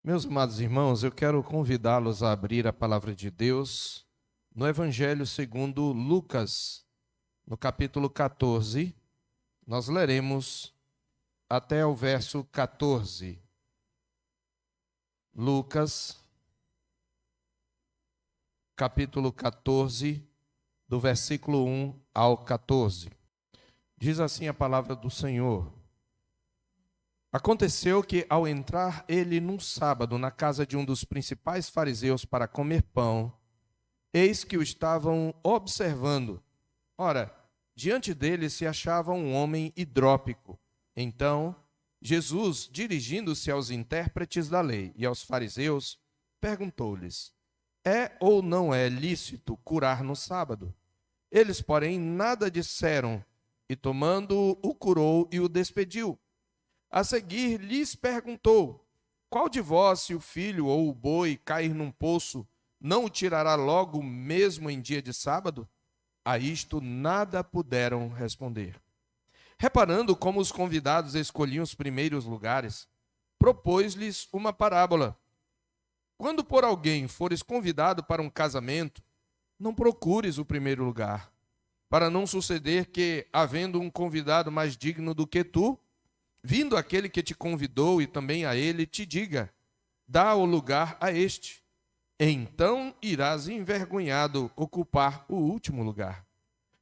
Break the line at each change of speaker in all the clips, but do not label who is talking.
Meus amados irmãos, eu quero convidá-los a abrir a palavra de Deus no Evangelho segundo Lucas, no capítulo 14. Nós leremos até o verso 14. Lucas, capítulo 14, do versículo 1 ao 14. Diz assim a palavra do Senhor. Aconteceu que, ao entrar ele num sábado na casa de um dos principais fariseus para comer pão, eis que o estavam observando. Ora, diante dele se achava um homem hidrópico. Então, Jesus, dirigindo-se aos intérpretes da lei e aos fariseus, perguntou-lhes: é ou não é lícito curar no sábado? Eles, porém, nada disseram, e tomando-o, o curou e o despediu. A seguir lhes perguntou: qual de vós, se o filho ou o boi cair num poço, não o tirará logo mesmo em dia de sábado? A isto nada puderam responder. Reparando como os convidados escolhiam os primeiros lugares, propôs-lhes uma parábola. Quando por alguém fores convidado para um casamento, não procures o primeiro lugar, para não suceder que, havendo um convidado mais digno do que tu, vindo aquele que te convidou e também a ele, te diga: dá o lugar a este. Então irás envergonhado ocupar o último lugar.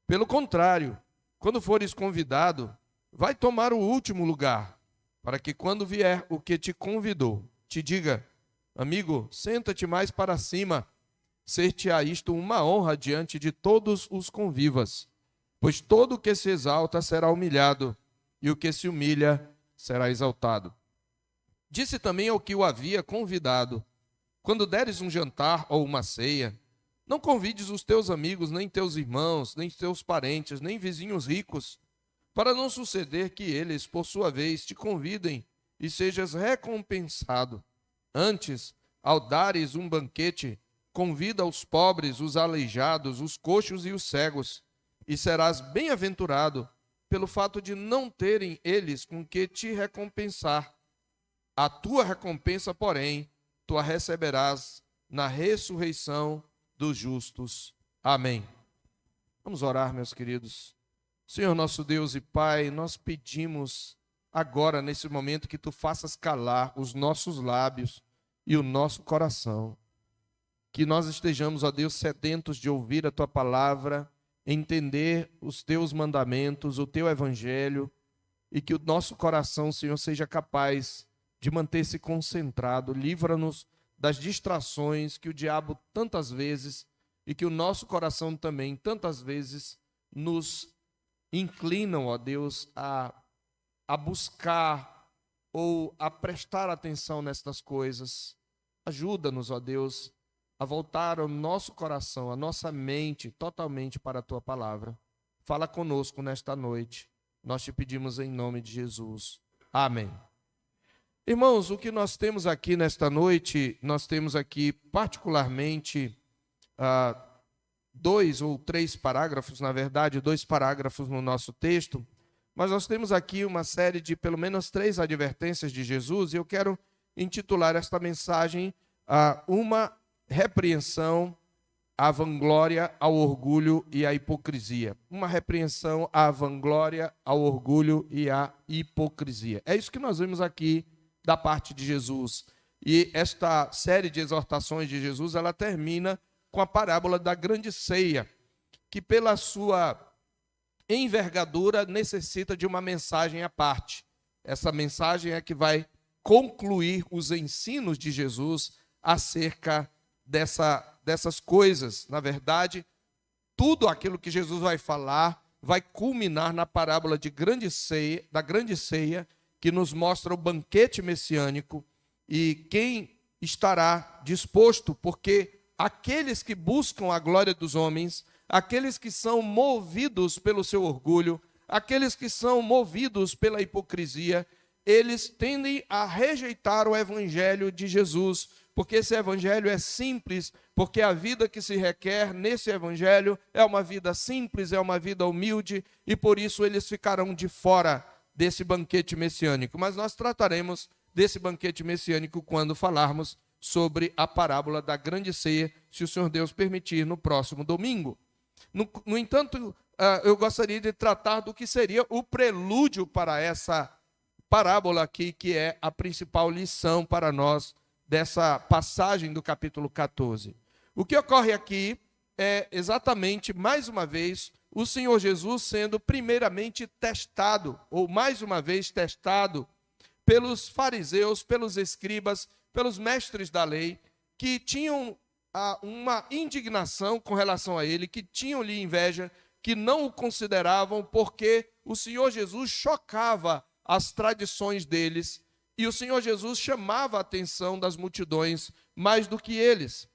Pelo contrário, quando fores convidado, vai tomar o último lugar, para que quando vier o que te convidou, te diga: amigo, senta-te mais para cima. Ser-te-á isto uma honra diante de todos os convivas. Pois todo o que se exalta será humilhado, e o que se humilha será exaltado. Disse também ao que o havia convidado: quando deres um jantar ou uma ceia, não convides os teus amigos, nem teus irmãos, nem teus parentes, nem vizinhos ricos, para não suceder que eles, por sua vez, te convidem e sejas recompensado. Antes, ao dares um banquete, convida os pobres, os aleijados, os coxos e os cegos, e serás bem-aventurado, pelo fato de não terem eles com que te recompensar. A tua recompensa, porém, tu a receberás na ressurreição dos justos. Amém. Vamos orar, meus queridos. Senhor nosso Deus e Pai, nós pedimos agora, nesse momento, que tu faças calar os nossos lábios e o nosso coração. Que nós estejamos, ó Deus, sedentos de ouvir a tua palavra, entender os teus mandamentos, o teu evangelho, e que o nosso coração, Senhor, seja capaz de manter-se concentrado. Livra-nos das distrações que o diabo tantas vezes, e que o nosso coração também tantas vezes nos inclinam, ó Deus, a buscar ou a prestar atenção nestas coisas. Ajuda-nos, ó Deus, a voltar o nosso coração, a nossa mente totalmente para a tua palavra. Fala conosco nesta noite. Nós te pedimos em nome de Jesus. Amém. Irmãos, o que nós temos aqui nesta noite, nós temos aqui particularmente 2 ou 3 parágrafos, na verdade, 2 parágrafos no nosso texto, mas nós temos aqui uma série de pelo menos 3 advertências de Jesus, e eu quero intitular esta mensagem uma repreensão à vanglória, ao orgulho e à hipocrisia. Uma repreensão à vanglória, ao orgulho e à hipocrisia. É isso que nós vemos aqui da parte de Jesus. E esta série de exortações de Jesus, ela termina com a parábola da grande ceia, que pela sua envergadura necessita de uma mensagem à parte. Essa mensagem é que vai concluir os ensinos de Jesus acerca dessas coisas. Na verdade, tudo aquilo que Jesus vai falar vai culminar na parábola da grande ceia, que nos mostra o banquete messiânico e quem estará disposto, porque aqueles que buscam a glória dos homens, aqueles que são movidos pelo seu orgulho, aqueles que são movidos pela hipocrisia, eles tendem a rejeitar o evangelho de Jesus, porque esse evangelho é simples, porque a vida que se requer nesse evangelho é uma vida simples, é uma vida humilde, e por isso eles ficarão de fora desse banquete messiânico. Mas nós trataremos desse banquete messiânico quando falarmos sobre a parábola da grande ceia, se o Senhor Deus permitir, no próximo domingo. No entanto, eu gostaria de tratar do que seria o prelúdio para essa parábola aqui, que é a principal lição para nós dessa passagem do capítulo 14. O que ocorre aqui é exatamente, mais uma vez, o Senhor Jesus sendo primeiramente testado, ou mais uma vez testado, pelos fariseus, pelos escribas, pelos mestres da lei, que tinham uma indignação com relação a ele, que tinham-lhe inveja, que não o consideravam porque o Senhor Jesus chocava as tradições deles e o Senhor Jesus chamava a atenção das multidões mais do que eles.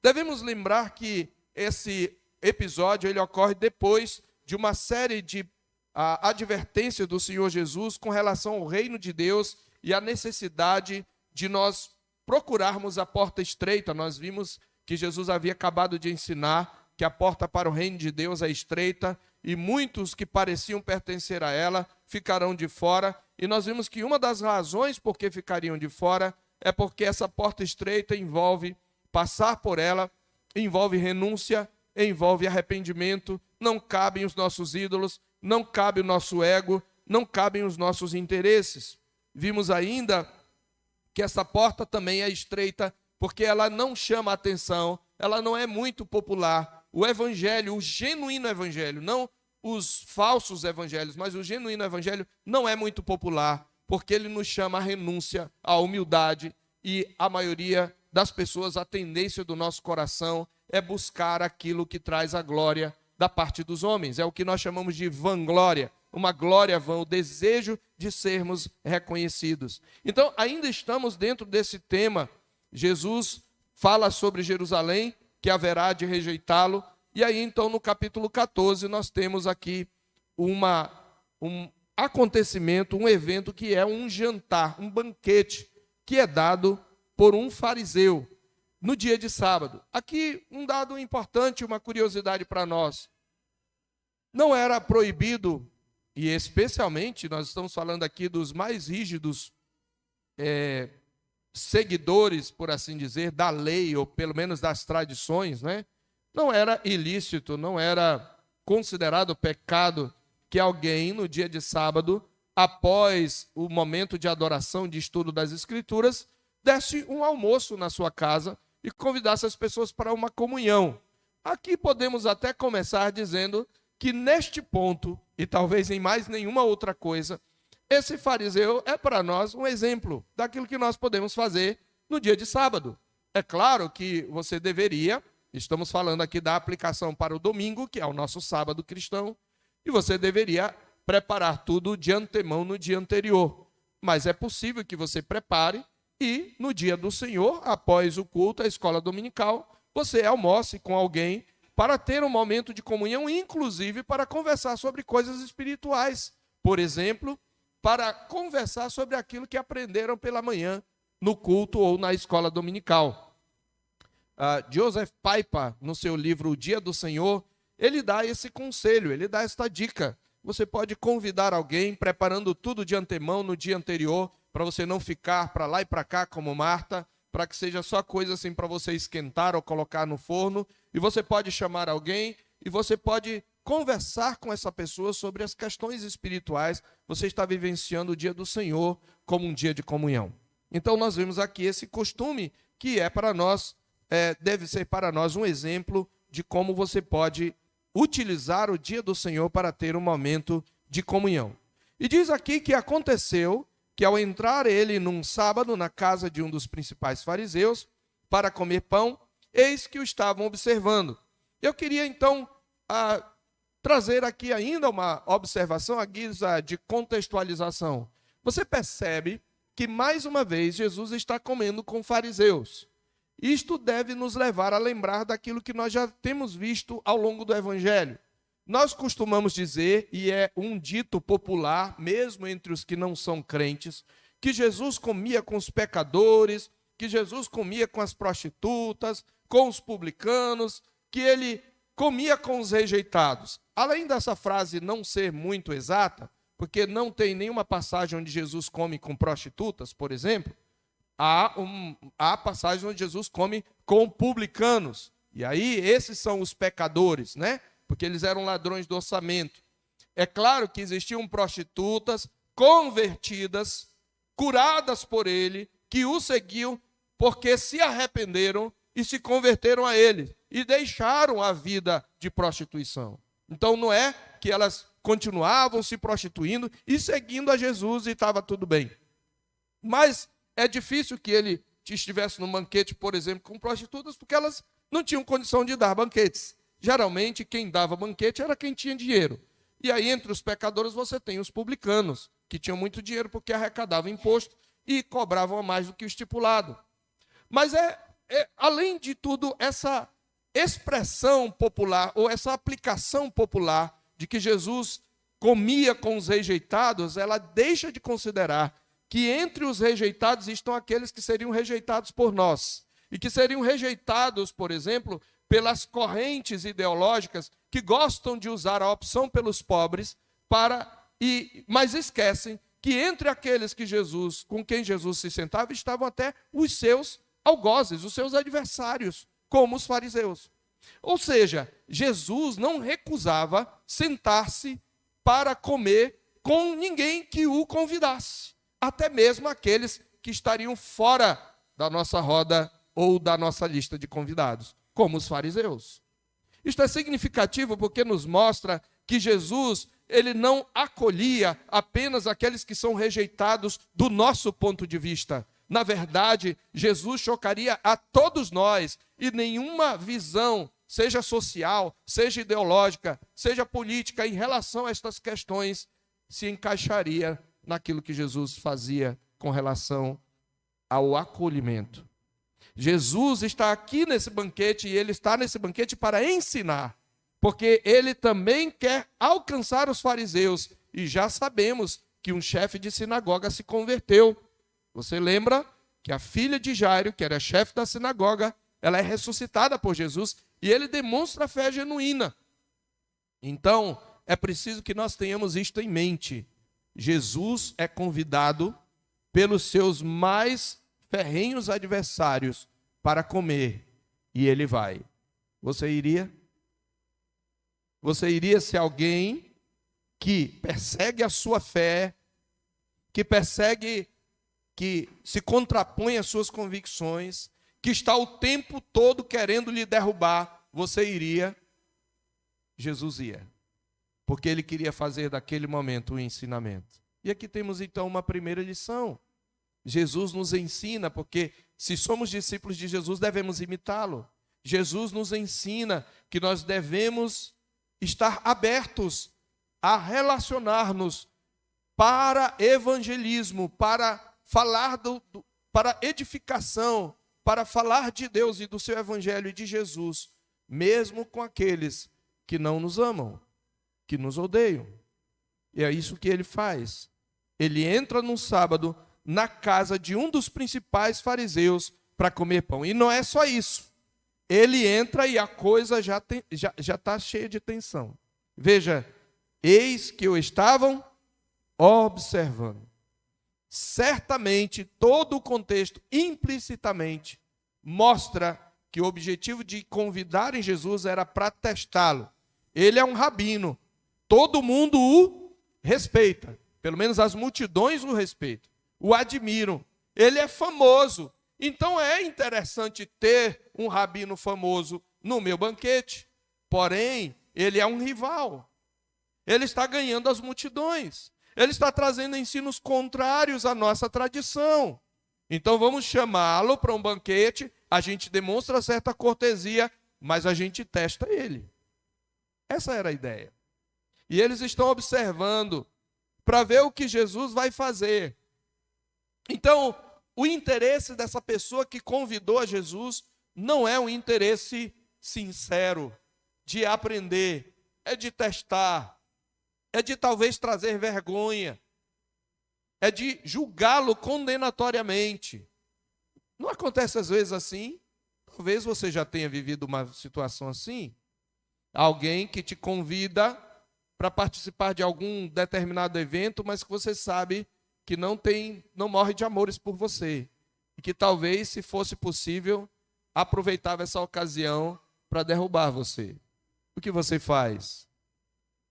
Devemos lembrar que esse episódio ele ocorre depois de uma série de advertências do Senhor Jesus com relação ao reino de Deus e a necessidade de nós procurarmos a porta estreita. Nós vimos que Jesus havia acabado de ensinar que a porta para o reino de Deus é estreita e muitos que pareciam pertencer a ela ficarão de fora. E nós vimos que uma das razões por que ficariam de fora é porque essa porta estreita envolve passar por ela, envolve renúncia, envolve arrependimento, não cabem os nossos ídolos, não cabe o nosso ego, não cabem os nossos interesses. Vimos ainda que essa porta também é estreita porque ela não chama a atenção, ela não é muito popular. O evangelho, o genuíno evangelho, não os falsos evangelhos, mas o genuíno evangelho não é muito popular, porque ele nos chama à renúncia, à humildade, e a maioria das pessoas, a tendência do nosso coração é buscar aquilo que traz a glória da parte dos homens. É o que nós chamamos de vanglória, uma glória vã, o desejo de sermos reconhecidos. Então, ainda estamos dentro desse tema. Jesus fala sobre Jerusalém, que haverá de rejeitá-lo, e aí então no capítulo 14 nós temos aqui um acontecimento, um evento que é um jantar, um banquete, que é dado por um fariseu no dia de sábado. Aqui um dado importante, uma curiosidade para nós. Não era proibido, e especialmente nós estamos falando aqui dos mais rígidos seguidores, por assim dizer, da lei, ou pelo menos das tradições, né? Não era ilícito, não era considerado pecado que alguém, no dia de sábado, após o momento de adoração, de estudo das Escrituras, desse um almoço na sua casa e convidasse as pessoas para uma comunhão. Aqui podemos até começar dizendo que neste ponto, e talvez em mais nenhuma outra coisa, esse fariseu é para nós um exemplo daquilo que nós podemos fazer no dia de sábado. É claro que você deveria, estamos falando aqui da aplicação para o domingo, que é o nosso sábado cristão, e você deveria preparar tudo de antemão no dia anterior. Mas é possível que você prepare e no dia do Senhor, após o culto, a escola dominical, você almoce com alguém para ter um momento de comunhão, inclusive para conversar sobre coisas espirituais. Por exemplo, para conversar sobre aquilo que aprenderam pela manhã no culto ou na escola dominical. Joseph Piper, no seu livro O Dia do Senhor, ele dá esse conselho, ele dá esta dica. Você pode convidar alguém, preparando tudo de antemão no dia anterior, para você não ficar para lá e para cá como Marta, para que seja só coisa assim para você esquentar ou colocar no forno. E você pode chamar alguém e você pode conversar com essa pessoa sobre as questões espirituais. Você está vivenciando o dia do Senhor como um dia de comunhão. Então nós vemos aqui esse costume que é para nós, deve ser para nós um exemplo de como você pode utilizar o dia do Senhor para ter um momento de comunhão. E diz aqui que aconteceu que ao entrar ele num sábado na casa de um dos principais fariseus para comer pão, eis que o estavam observando. Eu queria então trazer aqui ainda uma observação à guisa de contextualização. Você percebe que mais uma vez Jesus está comendo com fariseus. Isto deve nos levar a lembrar daquilo que nós já temos visto ao longo do Evangelho. Nós costumamos dizer, e é um dito popular, mesmo entre os que não são crentes, que Jesus comia com os pecadores, que Jesus comia com as prostitutas, com os publicanos, que ele comia com os rejeitados. Além dessa frase não ser muito exata, porque não tem nenhuma passagem onde Jesus come com prostitutas, por exemplo. Há passagens onde Jesus come com publicanos. E aí, esses são os pecadores, né? Porque eles eram ladrões do orçamento. É claro que existiam prostitutas convertidas, curadas por ele, que o seguiam porque se arrependeram e se converteram a ele e deixaram a vida de prostituição. Então não é que elas continuavam se prostituindo e seguindo a Jesus e estava tudo bem. Mas é difícil que ele estivesse num banquete, por exemplo, com prostitutas, porque elas não tinham condição de dar banquetes. Geralmente, quem dava banquete era quem tinha dinheiro. E aí, entre os pecadores, você tem os publicanos, que tinham muito dinheiro porque arrecadavam imposto e cobravam a mais do que o estipulado. Mas além de tudo, essa expressão popular, ou essa aplicação popular de que Jesus comia com os rejeitados, ela deixa de considerar que entre os rejeitados estão aqueles que seriam rejeitados por nós. E que seriam rejeitados, por exemplo, pelas correntes ideológicas que gostam de usar a opção pelos pobres mas esquecem que entre aqueles com quem Jesus se sentava estavam até os seus algozes, os seus adversários, como os fariseus. Ou seja, Jesus não recusava sentar-se para comer com ninguém que o convidasse, até mesmo aqueles que estariam fora da nossa roda ou da nossa lista de convidados, como os fariseus. Isto é significativo porque nos mostra que Jesus, ele não acolhia apenas aqueles que são rejeitados do nosso ponto de vista. Na verdade, Jesus chocaria a todos nós e nenhuma visão, seja social, seja ideológica, seja política, em relação a estas questões, se encaixaria naquilo que Jesus fazia com relação ao acolhimento. Jesus está aqui nesse banquete e ele está nesse banquete para ensinar, porque ele também quer alcançar os fariseus. E já sabemos que um chefe de sinagoga se converteu. Você lembra que a filha de Jairo, que era chefe da sinagoga, ela é ressuscitada por Jesus e ele demonstra a fé genuína. Então, é preciso que nós tenhamos isto em mente. Jesus é convidado pelos seus mais ferrenhos adversários para comer e ele vai. Você iria? Você iria ser alguém que persegue a sua fé, que se contrapõe às suas convicções, que está o tempo todo querendo lhe derrubar? Você iria? Jesus ia, porque ele queria fazer daquele momento um ensinamento. E aqui temos então uma primeira lição. Jesus nos ensina, porque se somos discípulos de Jesus, devemos imitá-lo. Jesus nos ensina que nós devemos estar abertos a relacionar-nos para evangelismo, para falar para edificação, para falar de Deus e do seu evangelho e de Jesus, mesmo com aqueles que não nos amam, que nos odeiam. E é isso que ele faz. Ele entra num sábado na casa de um dos principais fariseus para comer pão. E não é só isso. Ele entra e a coisa já está cheia de tensão. Veja, eis que o estavam observando. Certamente, todo o contexto, implicitamente, mostra que o objetivo de convidarem Jesus era para testá-lo. Ele é um rabino. Todo mundo o respeita. Pelo menos as multidões o respeitam. O admiram. Ele é famoso. Então é interessante ter um rabino famoso no meu banquete. Porém, ele é um rival. Ele está ganhando as multidões. Ele está trazendo ensinos contrários à nossa tradição. Então vamos chamá-lo para um banquete, a gente demonstra certa cortesia, mas a gente testa ele. Essa era a ideia. E eles estão observando para ver o que Jesus vai fazer. Então, o interesse dessa pessoa que convidou a Jesus não é um interesse sincero de aprender, é de testar, é de talvez trazer vergonha, é de julgá-lo condenatoriamente. Não acontece às vezes assim? Talvez você já tenha vivido uma situação assim. Alguém que te convida para participar de algum determinado evento, mas que você sabe que não morre de amores por você. E que talvez, se fosse possível, aproveitava essa ocasião para derrubar você. O que você faz?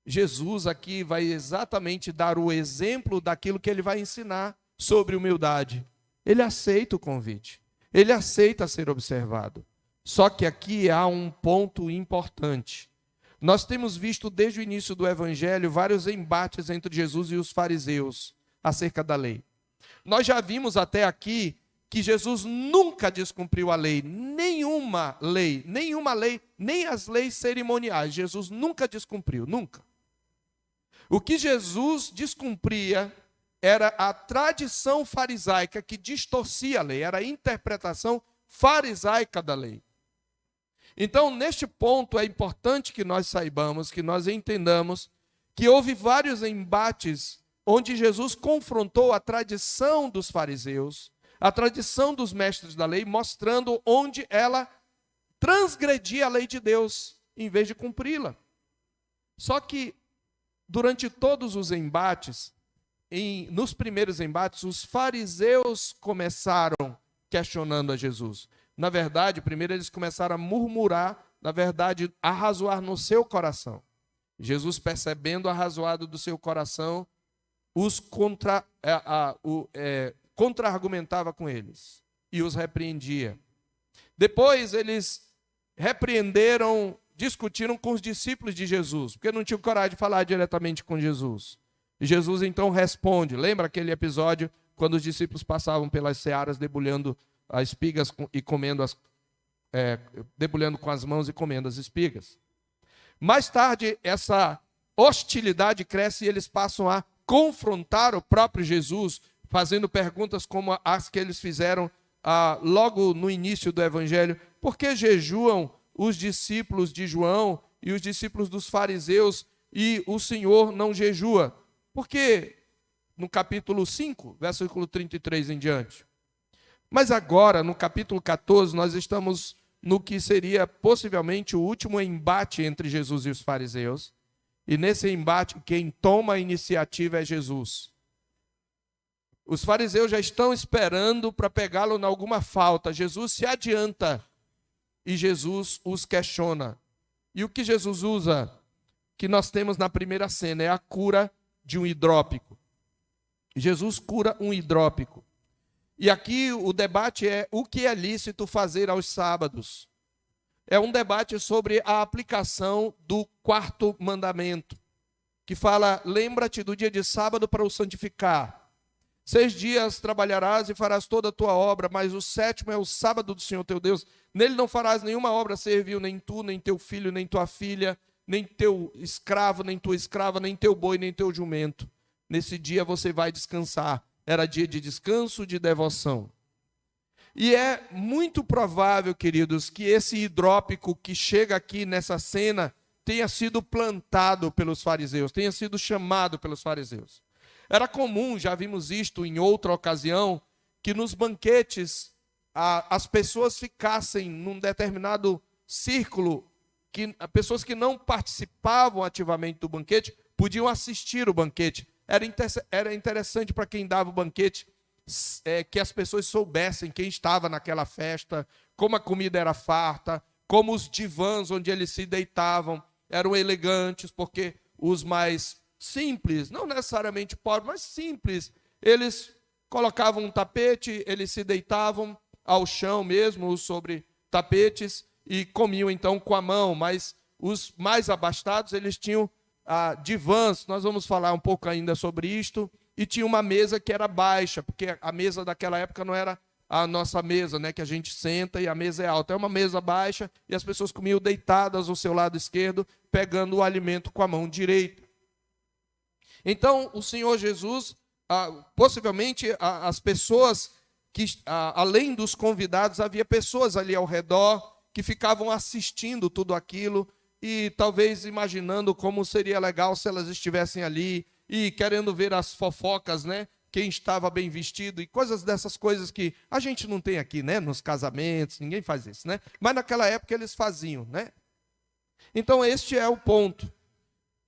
Jesus aqui vai exatamente dar o exemplo daquilo que ele vai ensinar sobre humildade. Ele aceita o convite. Ele aceita ser observado. Só que aqui há um ponto importante. Nós temos visto desde o início do Evangelho vários embates entre Jesus e os fariseus acerca da lei. Nós já vimos até aqui que Jesus nunca descumpriu a lei, nenhuma lei, nem as leis cerimoniais. Jesus nunca descumpriu, nunca. O que Jesus descumpria era a tradição farisaica que distorcia a lei, era a interpretação farisaica da lei. Então, neste ponto, é importante que nós saibamos, que nós entendamos que houve vários embates onde Jesus confrontou a tradição dos fariseus, a tradição dos mestres da lei, mostrando onde ela transgredia a lei de Deus, em vez de cumpri-la. Só que, durante todos os embates, nos primeiros embates, os fariseus começaram questionando a Jesus. Na verdade, primeiro eles começaram a murmurar, na verdade, arrazoar no seu coração. Jesus, percebendo o arrazoado do seu coração, os contra-argumentava com eles e os repreendia. Depois eles discutiram com os discípulos de Jesus, porque não tinham coragem de falar diretamente com Jesus. E Jesus então responde. Lembra aquele episódio quando os discípulos passavam pelas searas debulhando as espigas e comendo debulhando com as mãos e comendo as espigas? Mais tarde, essa hostilidade cresce e eles passam a confrontar o próprio Jesus, fazendo perguntas como as que eles fizeram logo no início do Evangelho. Por que jejuam os discípulos de João e os discípulos dos fariseus e o Senhor não jejua? Porque no capítulo 5, versículo 33 em diante. Mas agora, no capítulo 14, nós estamos no que seria possivelmente o último embate entre Jesus e os fariseus. E nesse embate, quem toma a iniciativa é Jesus. Os fariseus já estão esperando para pegá-lo em alguma falta. Jesus se adianta e Jesus os questiona. E o que Jesus usa, que nós temos na primeira cena, é a cura de um hidrópico. Jesus cura um hidrópico. E aqui o debate é o que é lícito fazer aos sábados. É um debate sobre a aplicação do quarto mandamento, que fala: lembra-te do dia de sábado para o santificar. 6 dias trabalharás e farás toda a tua obra, mas o 7º é o sábado do Senhor teu Deus. Nele não farás nenhuma obra servil, nem tu, nem teu filho, nem tua filha, nem teu escravo, nem tua escrava, nem teu boi, nem teu jumento. Nesse dia você vai descansar. Era dia de descanso, de devoção. E é muito provável, queridos, que esse hidrópico que chega aqui nessa cena tenha sido plantado pelos fariseus, tenha sido chamado pelos fariseus. Era comum, já vimos isto em outra ocasião, que nos banquetes as pessoas ficassem num determinado círculo, que pessoas que não participavam ativamente do banquete podiam assistir o banquete. Era interessante para quem dava o banquete que as pessoas soubessem quem estava naquela festa, como a comida era farta, como os divãs onde eles se deitavam eram elegantes, porque os mais simples, não necessariamente pobres, mas simples, eles colocavam um tapete, eles se deitavam ao chão mesmo, sobre tapetes, e comiam então com a mão. Mas os mais abastados, eles tinham divãs, nós vamos falar um pouco ainda sobre isto, e tinha uma mesa que era baixa, porque a mesa daquela época não era a nossa mesa, né, que a gente senta e a mesa é alta. É uma mesa baixa e as pessoas comiam deitadas ao seu lado esquerdo, pegando o alimento com a mão direita. Então, o Senhor Jesus, possivelmente as pessoas, além dos convidados, havia pessoas ali ao redor que ficavam assistindo tudo aquilo e talvez imaginando como seria legal se elas estivessem ali e querendo ver as fofocas, né? Quem estava bem vestido e coisas dessas coisas que a gente não tem aqui, né? Nos casamentos, ninguém faz isso, né? Mas naquela época eles faziam, né? Então este é o ponto.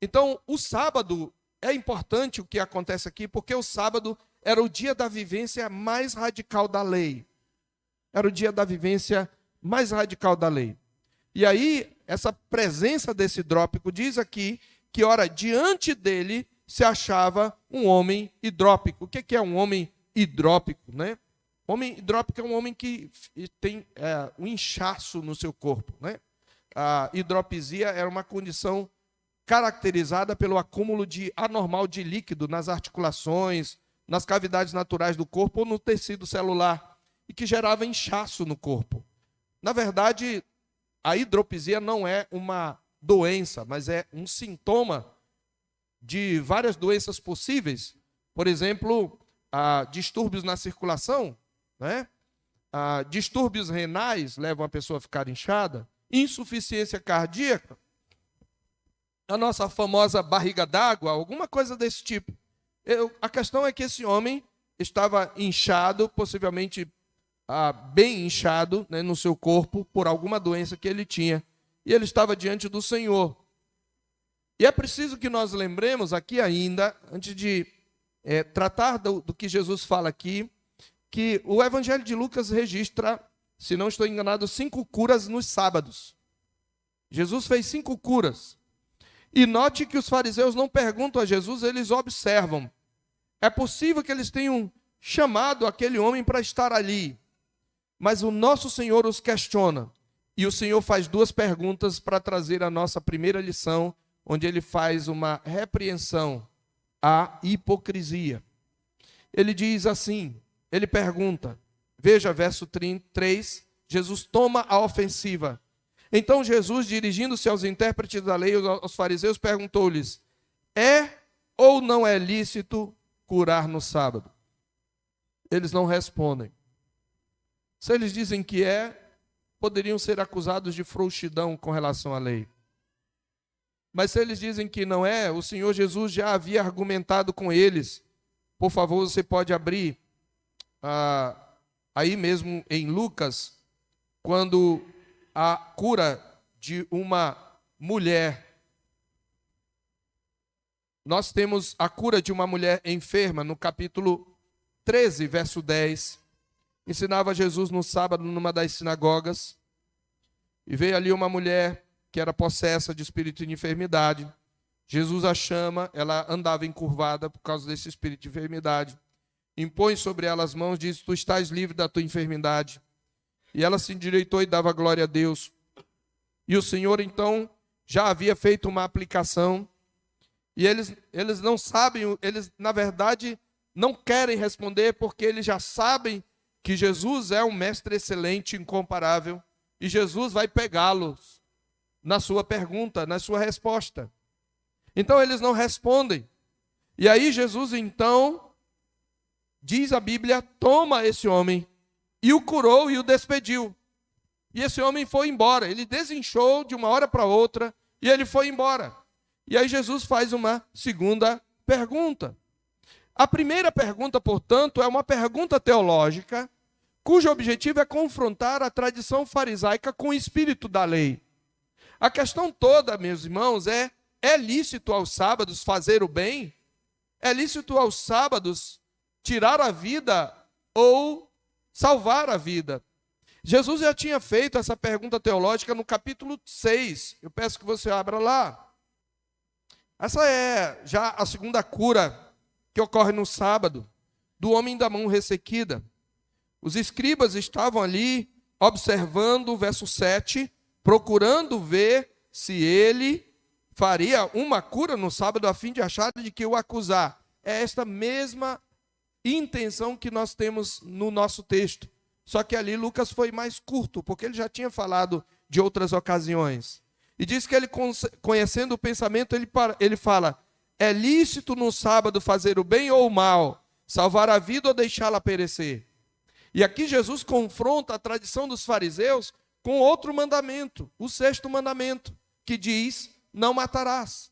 Então, o sábado é importante o que acontece aqui, porque o sábado era o dia da vivência mais radical da lei. Era o dia da vivência mais radical da lei. E aí, essa presença desse hidrópico diz aqui que, ora, diante dele se achava um homem hidrópico. O que é um homem hidrópico, né? Homem hidrópico é um homem que tem um inchaço no seu corpo, né? A hidropisia era uma condição caracterizada pelo acúmulo anormal de líquido nas articulações, nas cavidades naturais do corpo ou no tecido celular, e que gerava inchaço no corpo. Na verdade, a hidropisia não é uma doença, mas é um sintoma de várias doenças possíveis. Por exemplo, distúrbios na circulação, né? Distúrbios renais levam a pessoa a ficar inchada, insuficiência cardíaca, a nossa famosa barriga d'água, alguma coisa desse tipo. A questão é que esse homem estava inchado, possivelmente bem inchado, né, no seu corpo, por alguma doença que ele tinha. E ele estava diante do Senhor. E é preciso que nós lembremos aqui ainda, antes de tratar do que Jesus fala aqui, que o Evangelho de Lucas registra, se não estou enganado, 5 curas nos sábados. Jesus fez 5 curas. E note que os fariseus não perguntam a Jesus, eles observam. É possível que eles tenham chamado aquele homem para estar ali. Mas o nosso Senhor os questiona. E o Senhor faz 2 perguntas para trazer a nossa primeira lição, onde ele faz uma repreensão à hipocrisia. Ele diz assim, ele pergunta, veja verso 3, Jesus toma a ofensiva. Então Jesus, dirigindo-se aos intérpretes da lei, aos fariseus, perguntou-lhes, é ou não é lícito curar no sábado? Eles não respondem. Se eles dizem que poderiam ser acusados de frouxidão com relação à lei. Mas se eles dizem que não é, o Senhor Jesus já havia argumentado com eles. Por favor, você pode abrir aí mesmo em Lucas, quando a cura de uma mulher. Nós temos a cura de uma mulher enferma no capítulo 13, verso 10. Ensinava Jesus no sábado numa das sinagogas. E veio ali uma mulher que era possessa de espírito de enfermidade. Jesus a chama, ela andava encurvada por causa desse espírito de enfermidade. Impõe sobre ela as mãos, diz, tu estás livre da tua enfermidade. E ela se endireitou e dava glória a Deus. E o Senhor, então, já havia feito uma aplicação. E eles não sabem, eles, na verdade, não querem responder, porque eles já sabem que Jesus é um mestre excelente, incomparável. E Jesus vai pegá-los na sua pergunta, na sua resposta. Então, eles não respondem. E aí, Jesus, então, diz a Bíblia, toma esse homem, e o curou e o despediu. E esse homem foi embora. Ele desinchou de uma hora para outra e ele foi embora. E aí Jesus faz uma segunda pergunta. A primeira pergunta, portanto, é uma pergunta teológica, cujo objetivo é confrontar a tradição farisaica com o espírito da lei. A questão toda, meus irmãos, é lícito aos sábados fazer o bem? É lícito aos sábados tirar a vida ou salvar a vida? Jesus já tinha feito essa pergunta teológica no capítulo 6. Eu peço que você abra lá. Essa é já a segunda cura que ocorre no sábado, do homem da mão ressequida. Os escribas estavam ali observando o verso 7, procurando ver se ele faria uma cura no sábado a fim de achar de que o acusar. É esta mesma intenção que nós temos no nosso texto. Só que ali Lucas foi mais curto, porque ele já tinha falado de outras ocasiões. E diz que ele, conhecendo o pensamento, ele fala, é lícito no sábado fazer o bem ou o mal, salvar a vida ou deixá-la perecer? E aqui Jesus confronta a tradição dos fariseus com outro mandamento, o 6º mandamento, que diz, não matarás.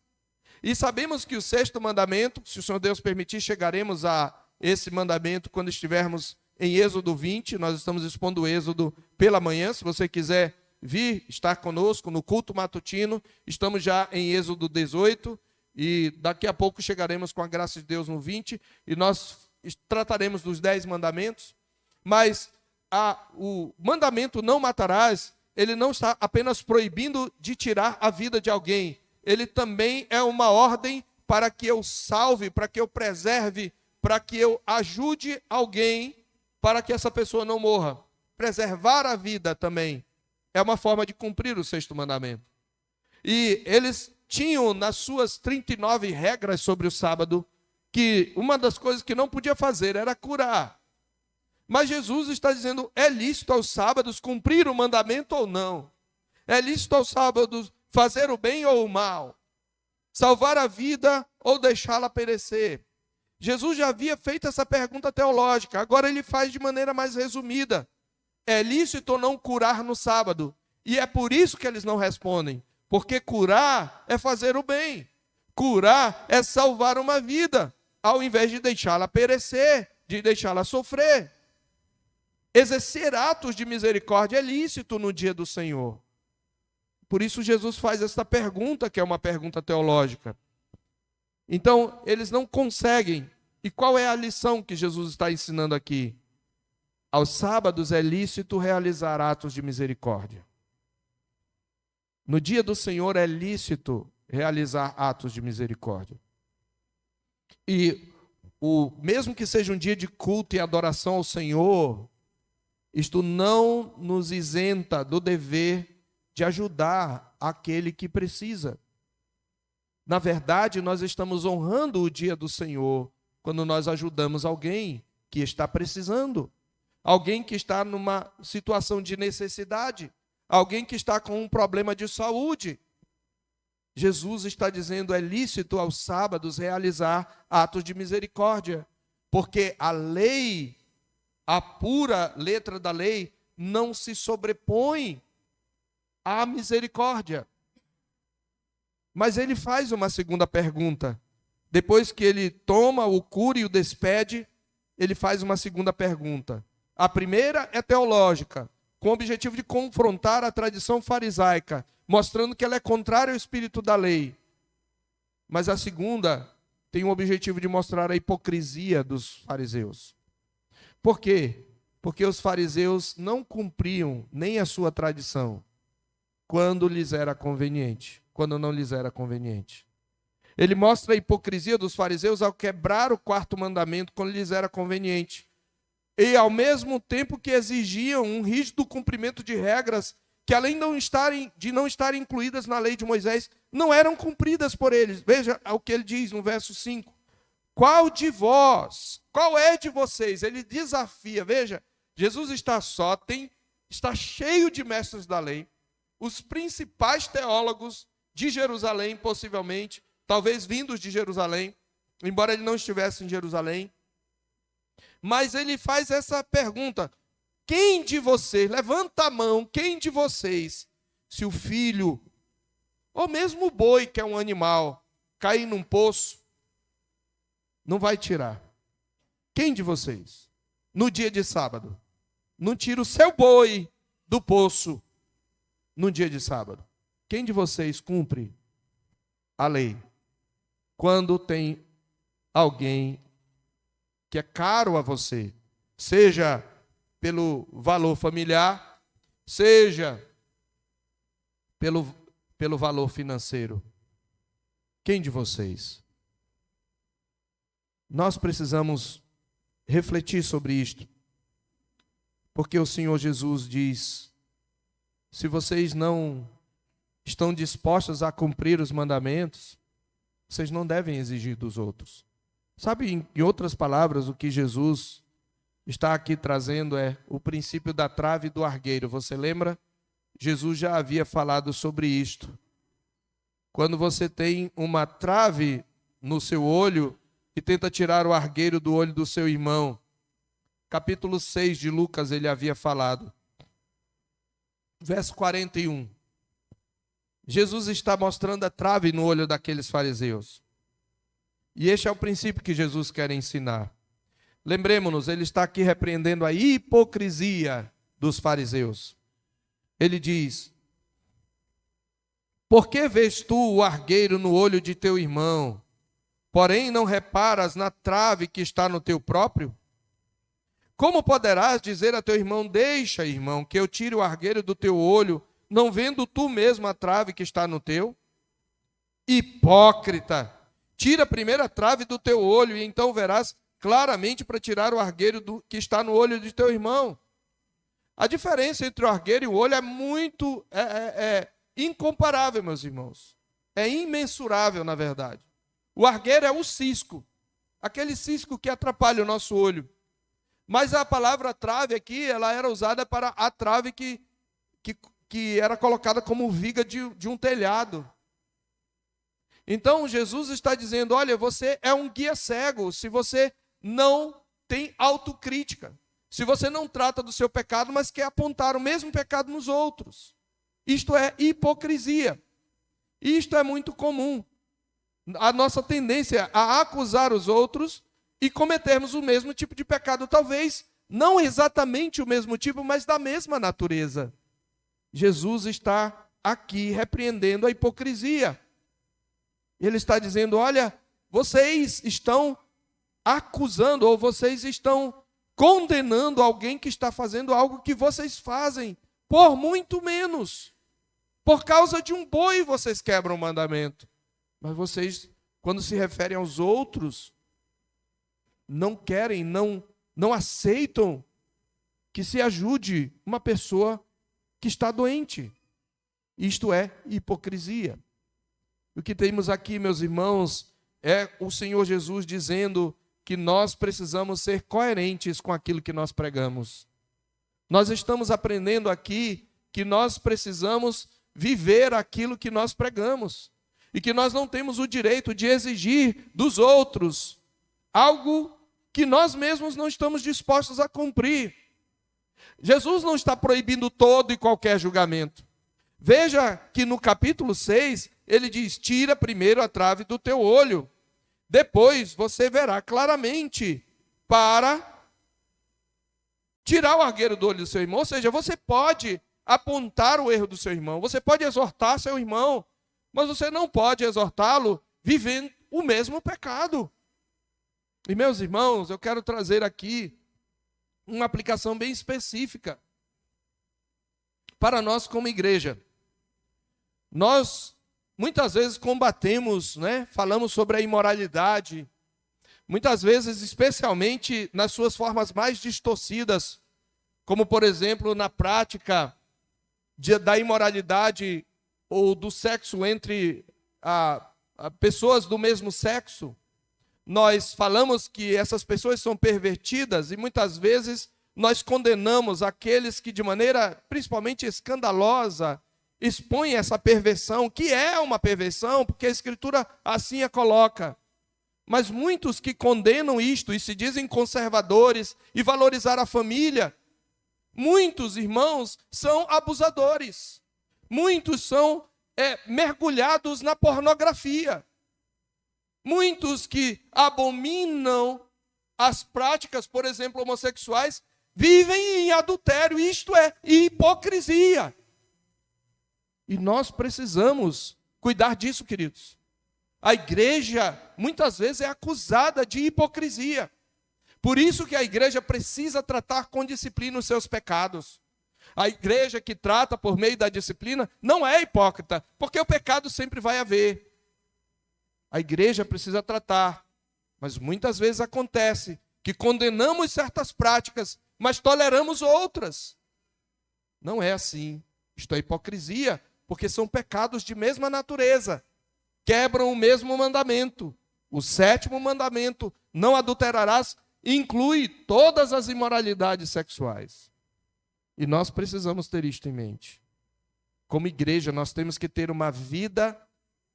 E sabemos que o 6º mandamento, se o Senhor Deus permitir, chegaremos a esse mandamento quando estivermos em Êxodo 20, nós estamos expondo o Êxodo pela manhã. Se você quiser vir estar conosco no culto matutino, estamos já em Êxodo 18. E daqui a pouco chegaremos, com a graça de Deus, no 20, e nós trataremos dos 10 mandamentos. Mas o mandamento não matarás, ele não está apenas proibindo de tirar a vida de alguém. Ele também é uma ordem para que eu salve, para que eu preserve, para que eu ajude alguém, para que essa pessoa não morra. Preservar a vida também é uma forma de cumprir o 6º mandamento. E eles tinham nas suas 39 regras sobre o sábado, que uma das coisas que não podia fazer era curar. Mas Jesus está dizendo, é lícito aos sábados cumprir o mandamento ou não? É lícito aos sábados fazer o bem ou o mal? Salvar a vida ou deixá-la perecer? Jesus já havia feito essa pergunta teológica, agora ele faz de maneira mais resumida. É lícito ou não curar no sábado? E é por isso que eles não respondem. Porque curar é fazer o bem. Curar é salvar uma vida, ao invés de deixá-la perecer, de deixá-la sofrer. Exercer atos de misericórdia é lícito no dia do Senhor. Por isso Jesus faz esta pergunta, que é uma pergunta teológica. Então, eles não conseguem. E qual é a lição que Jesus está ensinando aqui? Aos sábados é lícito realizar atos de misericórdia. No dia do Senhor é lícito realizar atos de misericórdia. E mesmo que seja um dia de culto e adoração ao Senhor, isto não nos isenta do dever de ajudar aquele que precisa. Na verdade, nós estamos honrando o dia do Senhor quando nós ajudamos alguém que está precisando, alguém que está numa situação de necessidade, alguém que está com um problema de saúde. Jesus está dizendo, é lícito aos sábados realizar atos de misericórdia, porque a lei, a pura letra da lei, não se sobrepõe à misericórdia. Mas ele faz uma segunda pergunta. Depois que ele toma o cura e o despede, ele faz uma segunda pergunta. A primeira é teológica, com o objetivo de confrontar a tradição farisaica, mostrando que ela é contrária ao espírito da lei. Mas a segunda tem o objetivo de mostrar a hipocrisia dos fariseus. Por quê? Porque os fariseus não cumpriam nem a sua tradição quando lhes era conveniente, quando não lhes era conveniente. Ele mostra a hipocrisia dos fariseus ao quebrar o 4º mandamento quando lhes era conveniente. E ao mesmo tempo que exigiam um rígido cumprimento de regras que, além de não estarem incluídas na lei de Moisés, não eram cumpridas por eles. Veja o que ele diz no verso 5. Qual de vós, qual é de vocês? Ele desafia, veja, Jesus está está cheio de mestres da lei, os principais teólogos de Jerusalém, possivelmente, talvez vindos de Jerusalém, embora ele não estivesse em Jerusalém. Mas ele faz essa pergunta, quem de vocês, levanta a mão, quem de vocês, se o filho, ou mesmo o boi, que é um animal, cair num poço, não vai tirar? Quem de vocês, no dia de sábado, não tira o seu boi do poço no dia de sábado? Quem de vocês cumpre a lei quando tem alguém que é caro a você, seja pelo valor familiar, seja pelo valor financeiro? Quem de vocês? Nós precisamos refletir sobre isto, porque o Senhor Jesus diz, se vocês não estão dispostos a cumprir os mandamentos, vocês não devem exigir dos outros. Sabe, em outras palavras, o que Jesus está aqui trazendo é o princípio da trave e do argueiro. Você lembra? Jesus já havia falado sobre isto. Quando você tem uma trave no seu olho e tenta tirar o argueiro do olho do seu irmão, capítulo 6 de Lucas ele havia falado. Verso 41. Jesus está mostrando a trave no olho daqueles fariseus. E este é o princípio que Jesus quer ensinar. Lembremos-nos, ele está aqui repreendendo a hipocrisia dos fariseus. Ele diz, Por que vês tu o argueiro no olho de teu irmão, porém não reparas na trave que está no teu próprio? Como poderás dizer a teu irmão, deixa, irmão, que eu tire o argueiro do teu olho, não vendo tu mesmo a trave que está no teu? Hipócrita, tira primeiro a trave do teu olho, e então verás claramente para tirar o argueiro que está no olho de teu irmão. A diferença entre o argueiro e o olho é muito incomparável, meus irmãos. É imensurável, na verdade. O argueiro é o cisco, aquele cisco que atrapalha o nosso olho. Mas a palavra trave aqui, ela era usada para a trave que era colocada como viga de um telhado. Então, Jesus está dizendo, olha, você é um guia cego se você não tem autocrítica. Se você não trata do seu pecado, mas quer apontar o mesmo pecado nos outros. Isto é hipocrisia. Isto é muito comum. A nossa tendência a acusar os outros e cometermos o mesmo tipo de pecado. Talvez não exatamente o mesmo tipo, mas da mesma natureza. Jesus está aqui repreendendo a hipocrisia. Ele está dizendo, olha, vocês estão acusando ou vocês estão condenando alguém que está fazendo algo que vocês fazem por muito menos. Por causa de um boi vocês quebram o mandamento. Mas vocês, quando se referem aos outros, não querem, não aceitam que se ajude uma pessoa que está doente. Isto é hipocrisia. O que temos aqui, meus irmãos, é o Senhor Jesus dizendo que nós precisamos ser coerentes com aquilo que nós pregamos. Nós estamos aprendendo aqui que nós precisamos viver aquilo que nós pregamos. E que nós não temos o direito de exigir dos outros algo que nós mesmos não estamos dispostos a cumprir. Jesus não está proibindo todo e qualquer julgamento. Veja que no capítulo 6, ele diz, tira primeiro a trave do teu olho. Depois você verá claramente para tirar o argueiro do olho do seu irmão. Ou seja, você pode apontar o erro do seu irmão, você pode exortar seu irmão, mas você não pode exortá-lo vivendo o mesmo pecado. E meus irmãos, eu quero trazer aqui uma aplicação bem específica para nós como igreja. Nós muitas vezes combatemos, falamos sobre a imoralidade, muitas vezes, especialmente nas suas formas mais distorcidas, como, por exemplo, na prática da imoralidade ou do sexo entre pessoas do mesmo sexo. Nós falamos que essas pessoas são pervertidas e muitas vezes nós condenamos aqueles que de maneira principalmente escandalosa expõem essa perversão, que é uma perversão, porque a Escritura assim a coloca. Mas muitos que condenam isto e se dizem conservadores e valorizar a família, muitos irmãos são abusadores. Muitos são mergulhados na pornografia. Muitos que abominam as práticas, por exemplo, homossexuais, vivem em adultério. Isto é hipocrisia. E nós precisamos cuidar disso, queridos. A igreja, muitas vezes, é acusada de hipocrisia. Por isso que a igreja precisa tratar com disciplina os seus pecados. A igreja que trata por meio da disciplina não é hipócrita, porque o pecado sempre vai haver. A igreja precisa tratar, mas muitas vezes acontece que condenamos certas práticas, mas toleramos outras. Não é assim. Isto é hipocrisia, porque são pecados de mesma natureza. Quebram o mesmo mandamento. O 7º mandamento, não adulterarás, inclui todas as imoralidades sexuais. E nós precisamos ter isto em mente. Como igreja, nós temos que ter uma vida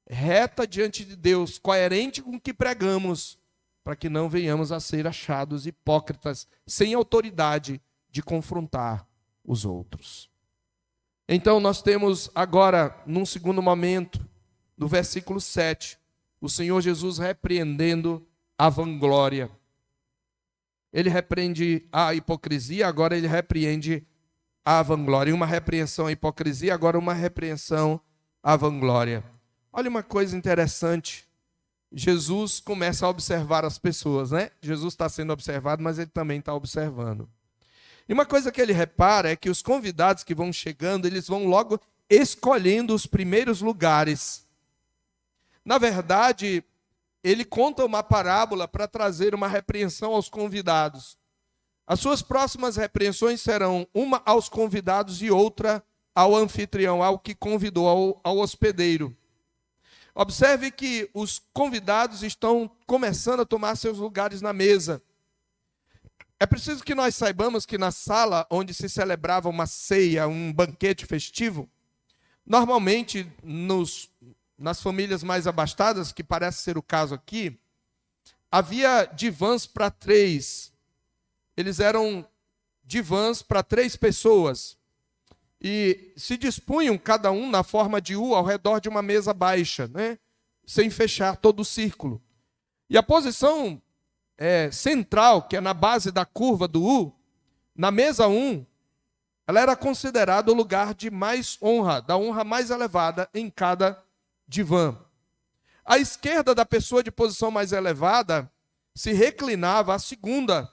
reta diante de Deus, coerente com o que pregamos, para que não venhamos a ser achados hipócritas, sem autoridade de confrontar os outros. Então nós temos agora, num segundo momento, no versículo 7, o Senhor Jesus repreendendo a vanglória. Ele repreende a hipocrisia, agora ele repreende a vanglória. Uma repreensão à hipocrisia, agora uma repreensão a vanglória. Olha uma coisa interessante. Jesus começa a observar as pessoas, né? Jesus está sendo observado, mas ele também está observando. E uma coisa que ele repara é que os convidados que vão chegando, eles vão logo escolhendo os primeiros lugares. Na verdade, ele conta uma parábola para trazer uma repreensão aos convidados. As suas próximas repreensões serão uma aos convidados e outra ao anfitrião, ao que convidou, ao hospedeiro. Observe que os convidados estão começando a tomar seus lugares na mesa. É preciso que nós saibamos que na sala onde se celebrava uma ceia, um banquete festivo, normalmente nas famílias mais abastadas, que parece ser o caso aqui, havia divãs para 3. Eles eram divãs para 3 pessoas. E se dispunham cada um na forma de U ao redor de uma mesa baixa, né? Sem fechar todo o círculo. E a posição central, que é na base da curva do U, na mesa 1, ela era considerada o lugar de mais honra, da honra mais elevada em cada divã. À esquerda da pessoa de posição mais elevada se reclinava a segunda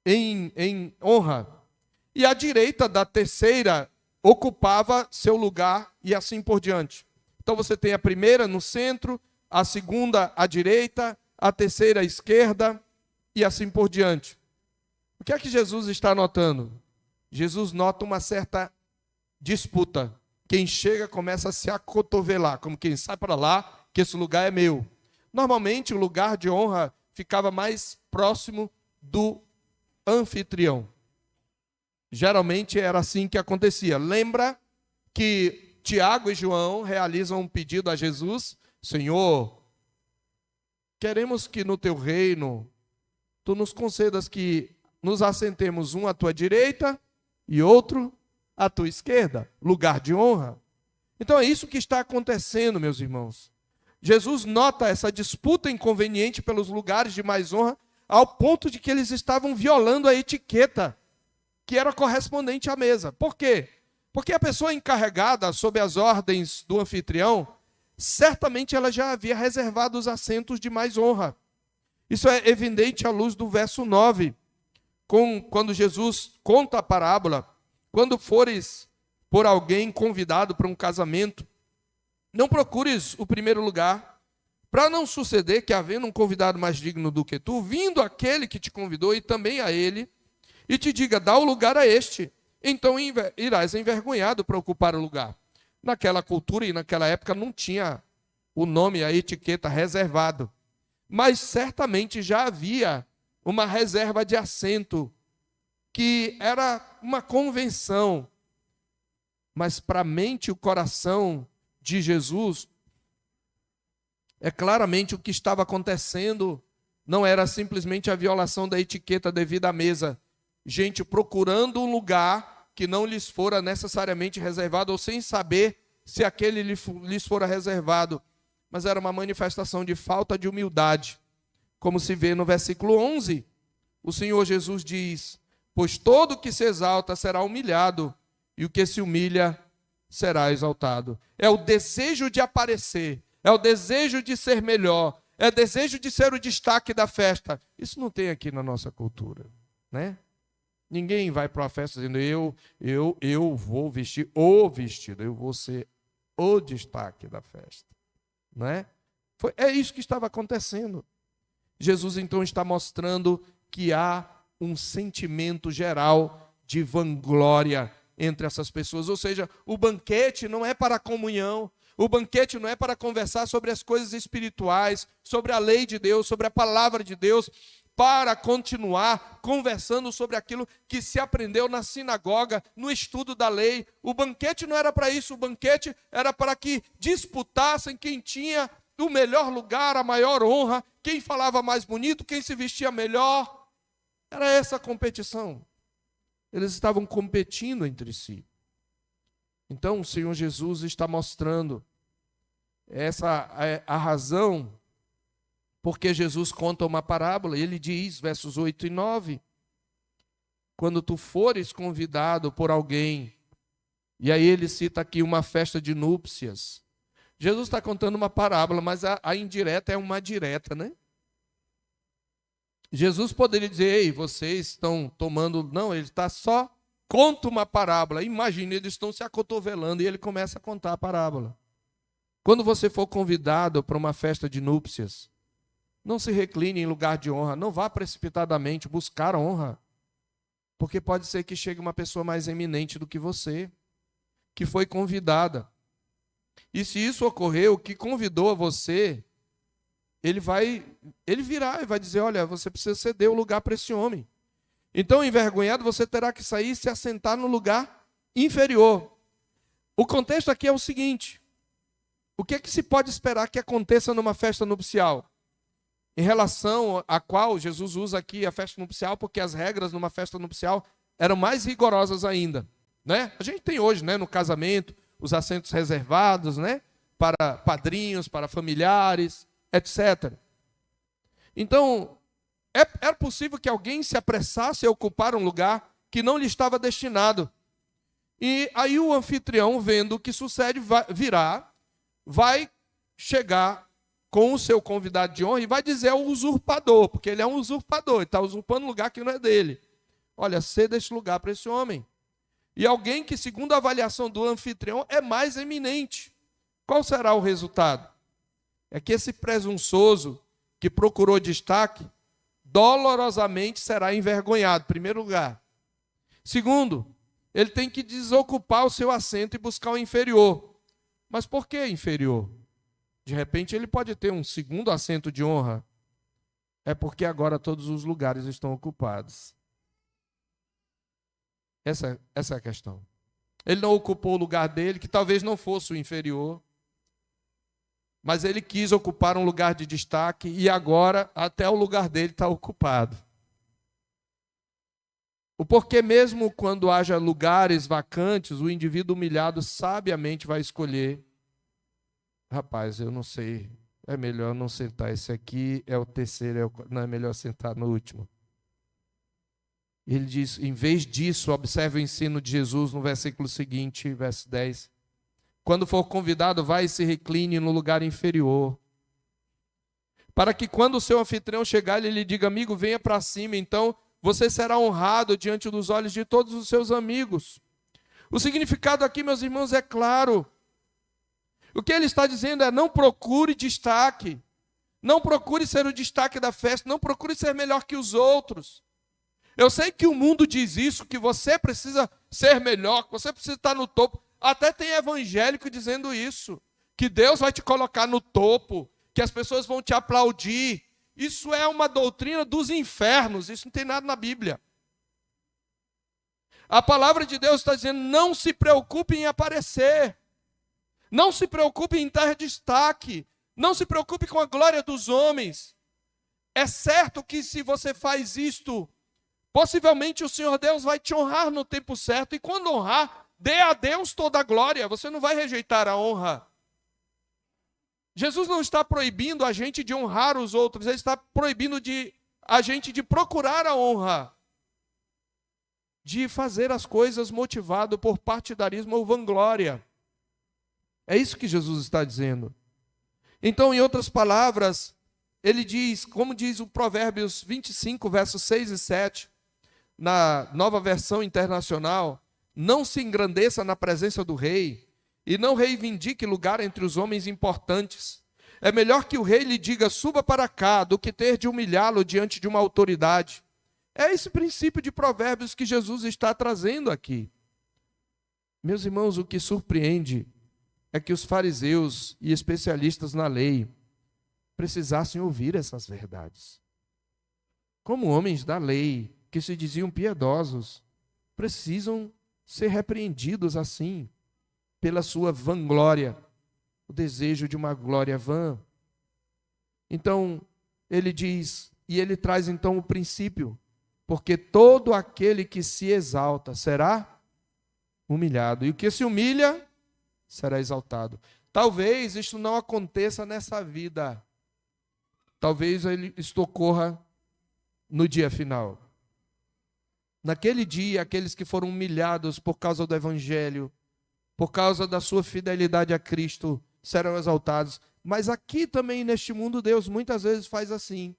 em honra. E à direita da terceira ocupava seu lugar e assim por diante. Então você tem a primeira no centro, a segunda à direita, a terceira à esquerda e assim por diante. O que é que Jesus está notando? Jesus nota uma certa disputa. Quem chega começa a se acotovelar, como quem sai para lá, que esse lugar é meu. Normalmente o lugar de honra ficava mais próximo do anfitrião. Geralmente era assim que acontecia. Lembra que Tiago e João realizam um pedido a Jesus: Senhor, queremos que no teu reino tu nos concedas que nos assentemos um à tua direita e outro à tua esquerda, lugar de honra. Então é isso que está acontecendo, meus irmãos. Jesus nota essa disputa inconveniente pelos lugares de mais honra, ao ponto de que eles estavam violando a etiqueta que era correspondente à mesa. Por quê? Porque a pessoa encarregada, sob as ordens do anfitrião, certamente ela já havia reservado os assentos de mais honra. Isso é evidente à luz do verso 9, quando Jesus conta a parábola: quando fores por alguém convidado para um casamento, não procures o primeiro lugar, para não suceder que, havendo um convidado mais digno do que tu, vindo aquele que te convidou e também a ele, e te diga, dá o lugar a este, então irás envergonhado para ocupar o lugar. Naquela cultura e naquela época não tinha o nome, a etiqueta reservado, mas certamente já havia uma reserva de assento, que era uma convenção. Mas para a mente e o coração de Jesus, é claramente o que estava acontecendo não era simplesmente a violação da etiqueta devida à mesa. Gente procurando um lugar que não lhes fora necessariamente reservado, ou sem saber se aquele lhes fora reservado. Mas era uma manifestação de falta de humildade. Como se vê no versículo 11, o Senhor Jesus diz: pois todo que se exalta será humilhado, e o que se humilha será exaltado. É o desejo de aparecer, é o desejo de ser melhor, é o desejo de ser o destaque da festa. Isso não tem aqui na nossa cultura, né? Ninguém vai para uma festa dizendo, eu vou vestir o vestido, eu vou ser o destaque da festa, não é? É isso que estava acontecendo. Jesus então está mostrando que há um sentimento geral de vanglória entre essas pessoas. Ou seja, o banquete não é para a comunhão, o banquete não é para conversar sobre as coisas espirituais, sobre a lei de Deus, sobre a palavra de Deus, para continuar conversando sobre aquilo que se aprendeu na sinagoga, no estudo da lei. O banquete não era para isso, o banquete era para que disputassem quem tinha o melhor lugar, a maior honra, quem falava mais bonito, quem se vestia melhor. Era essa a competição. Eles estavam competindo entre si. Então o Senhor Jesus está mostrando essa a razão porque Jesus conta uma parábola. Ele diz, versos 8 e 9, quando tu fores convidado por alguém E aí ele cita aqui uma festa de núpcias. Jesus está contando uma parábola, mas a indireta é uma direta, né? Jesus poderia dizer, ei, vocês estão tomando... Não, ele está só... Conta uma parábola. Imagine, eles estão se acotovelando e ele começa a contar a parábola. Quando você for convidado para uma festa de núpcias, não se recline em lugar de honra. Não vá precipitadamente buscar honra. Porque pode ser que chegue uma pessoa mais eminente do que você, que foi convidada. E se isso ocorrer, o que convidou você, ele virá e vai dizer, olha, você precisa ceder o lugar para esse homem. Então, envergonhado, você terá que sair e se assentar no lugar inferior. O contexto aqui é o seguinte: o que é que se pode esperar que aconteça numa festa nupcial? Em relação a qual Jesus usa aqui a festa nupcial, porque as regras numa festa nupcial eram mais rigorosas ainda, né? A gente tem hoje, né, no casamento, os assentos reservados, né, para padrinhos, para familiares, etc. Então, era possível que alguém se apressasse a ocupar um lugar que não lhe estava destinado. E aí o anfitrião, vendo o que sucede, vai chegar com o seu convidado de honra e vai dizer ao usurpador, porque ele é um usurpador, ele está usurpando um lugar que não é dele. Olha, ceda este lugar para esse homem. E alguém que, segundo a avaliação do anfitrião, é mais eminente. Qual será o resultado? É que esse presunçoso que procurou destaque, dolorosamente será envergonhado, em primeiro lugar. Segundo, ele tem que desocupar o seu assento e buscar o inferior. Mas por que inferior? De repente ele pode ter um segundo assento de honra. É porque agora todos os lugares estão ocupados. Essa é a questão. Ele não ocupou o lugar dele, que talvez não fosse o inferior, mas ele quis ocupar um lugar de destaque e agora até o lugar dele está ocupado. O porquê mesmo quando haja lugares vacantes, o indivíduo humilhado sabiamente vai escolher: rapaz, eu não sei, é melhor não sentar, esse aqui é o terceiro, não é melhor sentar no último. Ele diz, em vez disso, observe o ensino de Jesus no versículo seguinte, verso 10. Quando for convidado, vai e se recline no lugar inferior. Para que quando o seu anfitrião chegar, ele lhe diga, amigo, venha para cima. Então, você será honrado diante dos olhos de todos os seus amigos. O significado aqui, meus irmãos, é claro. O que ele está dizendo é, não procure destaque. Não procure ser o destaque da festa. Não procure ser melhor que os outros. Eu sei que o mundo diz isso, que você precisa ser melhor, que você precisa estar no topo. Até tem evangélico dizendo isso, que Deus vai te colocar no topo, que as pessoas vão te aplaudir. Isso é uma doutrina dos infernos, isso não tem nada na Bíblia. A palavra de Deus está dizendo, não se preocupe em aparecer, não se preocupe em dar destaque, não se preocupe com a glória dos homens. É certo que se você faz isto, possivelmente o Senhor Deus vai te honrar no tempo certo, e quando honrar, dê a Deus toda a glória, você não vai rejeitar a honra. Jesus não está proibindo a gente de honrar os outros, ele está proibindo a gente de procurar a honra, de fazer as coisas motivado por partidarismo ou vanglória. É isso que Jesus está dizendo. Então, em outras palavras, ele diz, como diz o Provérbios 25, versos 6 e 7, na Nova Versão Internacional, não se engrandeça na presença do rei e não reivindique lugar entre os homens importantes. É melhor que o rei lhe diga, suba para cá, do que ter de humilhá-lo diante de uma autoridade. É esse princípio de Provérbios que Jesus está trazendo aqui. Meus irmãos, o que surpreende é que os fariseus e especialistas na lei precisassem ouvir essas verdades. Como homens da lei, que se diziam piedosos, precisam ser repreendidos assim, pela sua vanglória, o desejo de uma glória vã. Então, ele diz, e ele traz então o princípio, porque todo aquele que se exalta será humilhado, e o que se humilha será exaltado. Talvez isto não aconteça nessa vida, talvez isto ocorra no dia final. Naquele dia, aqueles que foram humilhados por causa do Evangelho por causa da sua fidelidade a Cristo, serão exaltados. Mas aqui também neste mundo, Deus muitas vezes faz assim.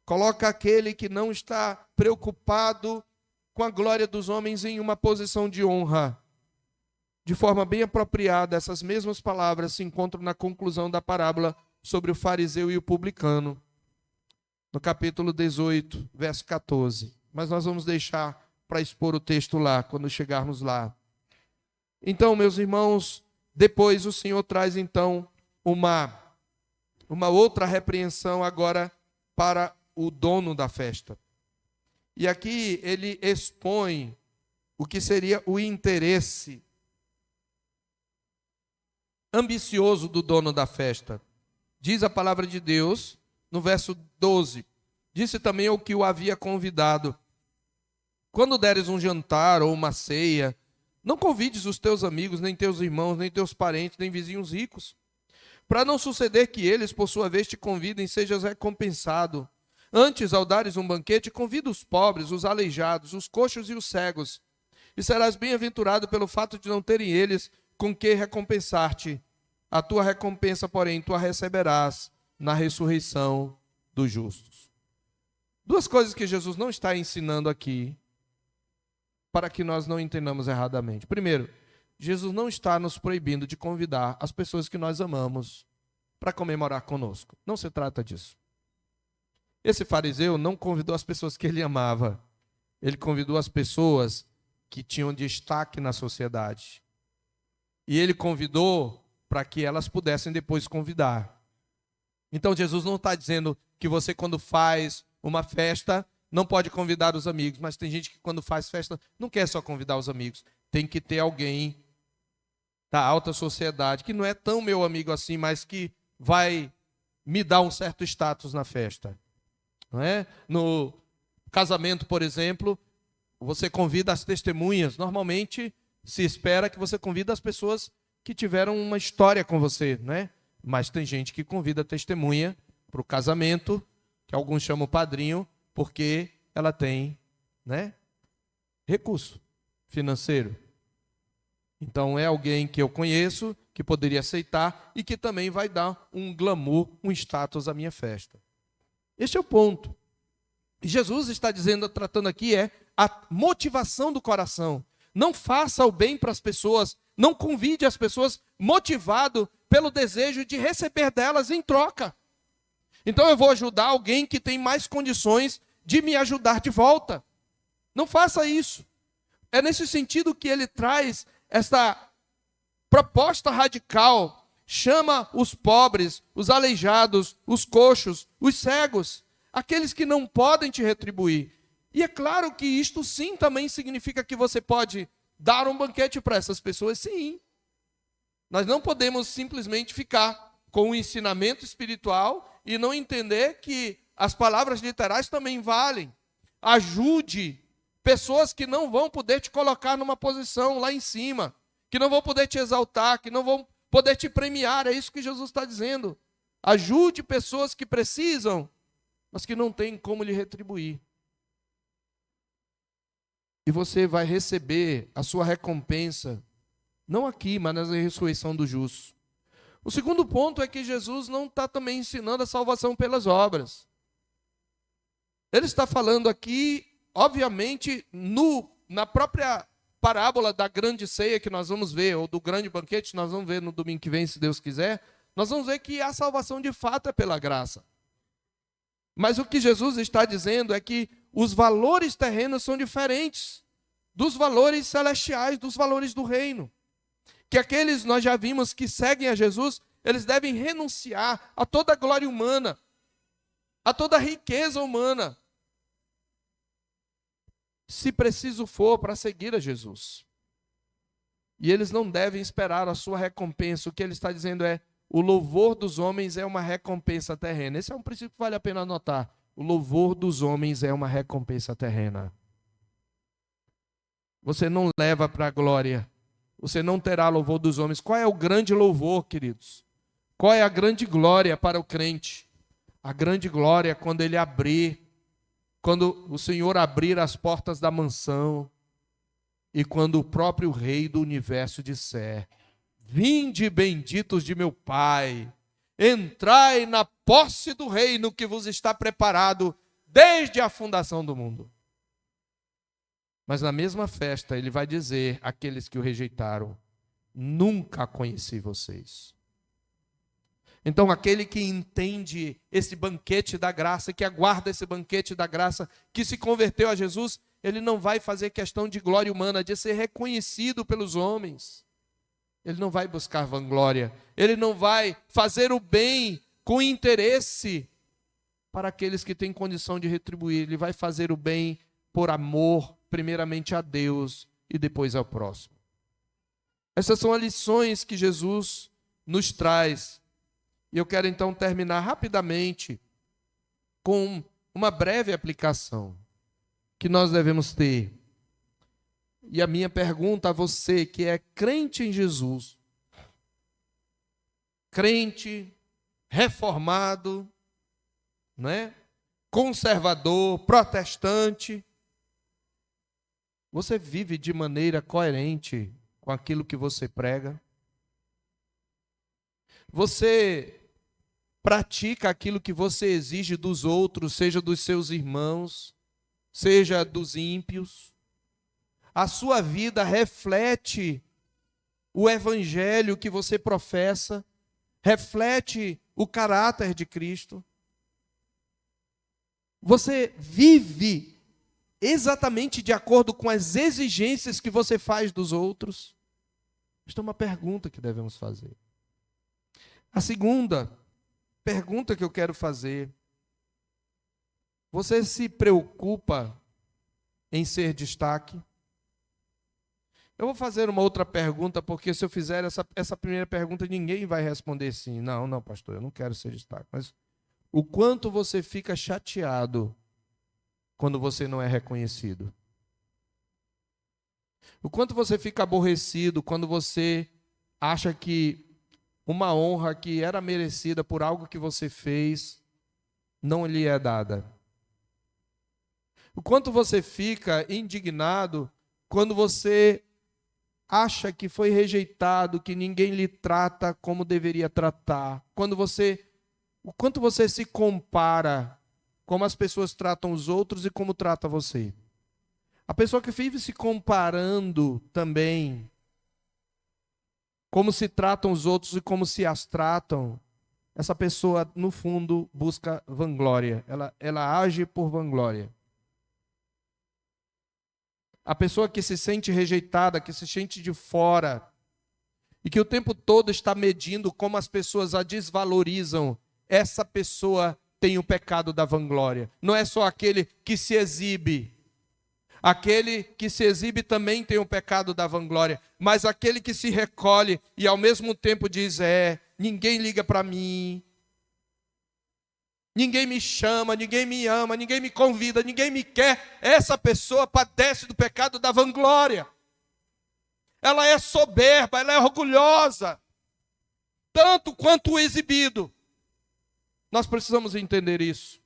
Coloca aquele que não está preocupado com a glória dos homens em uma posição de honra. De forma bem apropriada, essas mesmas palavras se encontram na conclusão da parábola sobre o fariseu e o publicano, no capítulo 18, verso 14. Mas nós vamos deixar para expor o texto lá, quando chegarmos lá. Então, meus irmãos, depois o Senhor traz então uma outra repreensão agora para o dono da festa. E aqui ele expõe o que seria o interesse ambicioso do dono da festa. Diz a palavra de Deus, no verso 12, disse também ao que o havia convidado: quando deres um jantar ou uma ceia, não convides os teus amigos, nem teus irmãos, nem teus parentes, nem vizinhos ricos, para não suceder que eles, por sua vez, te convidem e sejas recompensado. Antes, ao dares um banquete, convida os pobres, os aleijados, os coxos e os cegos, e serás bem-aventurado pelo fato de não terem eles com que recompensar-te. A tua recompensa, porém, tu a receberás na ressurreição dos justos. Duas coisas que Jesus não está ensinando aqui, para que nós não entendamos erradamente. Primeiro, Jesus não está nos proibindo de convidar as pessoas que nós amamos para comemorar conosco. Não se trata disso. Esse fariseu não convidou as pessoas que ele amava. Ele convidou as pessoas que tinham destaque na sociedade. E ele convidou para que elas pudessem depois convidar. Então Jesus não está dizendo que você, quando faz uma festa, não pode convidar os amigos. Mas tem gente que, quando faz festa, não quer só convidar os amigos. Tem que ter alguém da alta sociedade, que não é tão meu amigo assim, mas que vai me dar um certo status na festa. Não é? No casamento, por exemplo, você convida as testemunhas. Normalmente se espera que você convida as pessoas que tiveram uma história com você, né? Mas tem gente que convida a testemunha para o casamento, que alguns chamam padrinho, porque ela tem, né, recurso financeiro. Então é alguém que eu conheço, que poderia aceitar e que também vai dar um glamour, um status à minha festa. Este é o ponto. E Jesus está dizendo, tratando aqui, a motivação do coração. Não faça o bem para as pessoas, não convide as pessoas motivado pelo desejo de receber delas em troca. Então eu vou ajudar alguém que tem mais condições de me ajudar de volta. Não faça isso. É nesse sentido que ele traz esta proposta radical. Chama os pobres, os aleijados, os coxos, os cegos, aqueles que não podem te retribuir. E é claro que isto sim também significa que você pode dar um banquete para essas pessoas, sim. Nós não podemos simplesmente ficar com o ensinamento espiritual e não entender que as palavras literais também valem. Ajude pessoas que não vão poder te colocar numa posição lá em cima, que não vão poder te exaltar, que não vão poder te premiar. É isso que Jesus está dizendo. Ajude pessoas que precisam, mas que não têm como lhe retribuir. E você vai receber a sua recompensa, não aqui, mas na ressurreição dos justos. O segundo ponto é que Jesus não está também ensinando a salvação pelas obras. Ele está falando aqui, obviamente, na própria parábola da grande ceia que nós vamos ver, ou do grande banquete, nós vamos ver no domingo que vem, se Deus quiser, nós vamos ver que a salvação de fato é pela graça. Mas o que Jesus está dizendo é que os valores terrenos são diferentes dos valores celestiais, dos valores do reino. Que aqueles, nós já vimos, que seguem a Jesus, eles devem renunciar a toda a glória humana, a toda a riqueza humana, se preciso for, para seguir a Jesus. E eles não devem esperar a sua recompensa. O que ele está dizendo é: o louvor dos homens é uma recompensa terrena. Esse é um princípio que vale a pena anotar. O louvor dos homens é uma recompensa terrena. Você não leva para a glória. Você não terá louvor dos homens. Qual é o grande louvor, queridos? Qual é a grande glória para o crente? A grande glória é quando ele abrir, quando o Senhor abrir as portas da mansão, E quando o próprio Rei do Universo disser: vinde benditos de meu Pai, entrai na posse do reino que vos está preparado desde a fundação do mundo. Mas na mesma festa ele vai dizer àqueles que o rejeitaram: nunca conheci vocês. Então aquele que entende esse banquete da graça, que aguarda esse banquete da graça, que se converteu a Jesus, ele não vai fazer questão de glória humana, de ser reconhecido pelos homens. Ele não vai buscar vanglória, ele não vai fazer o bem com interesse para aqueles que têm condição de retribuir. Ele vai fazer o bem por amor, primeiramente a Deus e depois ao próximo. Essas são as lições que Jesus nos traz. E eu quero então terminar rapidamente com uma breve aplicação que nós devemos ter. E a minha pergunta a você que é crente em Jesus, crente, reformado, não é? Conservador, protestante, você vive de maneira coerente com aquilo que você prega? Você pratica aquilo que você exige dos outros, seja dos seus irmãos, seja dos ímpios? A sua vida reflete o evangelho que você professa, reflete o caráter de Cristo? Você vive exatamente de acordo com as exigências que você faz dos outros? Esta é uma pergunta que devemos fazer. A segunda pergunta que eu quero fazer: você se preocupa em ser destaque? Eu vou fazer uma outra pergunta, porque se eu fizer essa primeira pergunta, ninguém vai responder sim. Não, pastor, eu não quero ser destaque. Mas o quanto você fica chateado quando você não é reconhecido? O quanto você fica aborrecido quando você acha que uma honra que era merecida por algo que você fez não lhe é dada? O quanto você fica indignado quando você acha que foi rejeitado, que ninguém lhe trata como deveria tratar? O quanto você se compara como as pessoas tratam os outros e como trata você? A pessoa que vive se comparando também, como se tratam os outros e como se as tratam, essa pessoa, no fundo, busca vanglória. Ela age por vanglória. A pessoa que se sente rejeitada, que se sente de fora, e que o tempo todo está medindo como as pessoas a desvalorizam, essa pessoa tem o pecado da vanglória. Não é só aquele que se exibe. Aquele que se exibe também tem o pecado da vanglória. Mas aquele que se recolhe e ao mesmo tempo diz: ninguém liga para mim, ninguém me chama, ninguém me ama, ninguém me convida, ninguém me quer. Essa pessoa padece do pecado da vanglória. Ela é soberba, ela é orgulhosa, tanto quanto o exibido. Nós precisamos entender isso.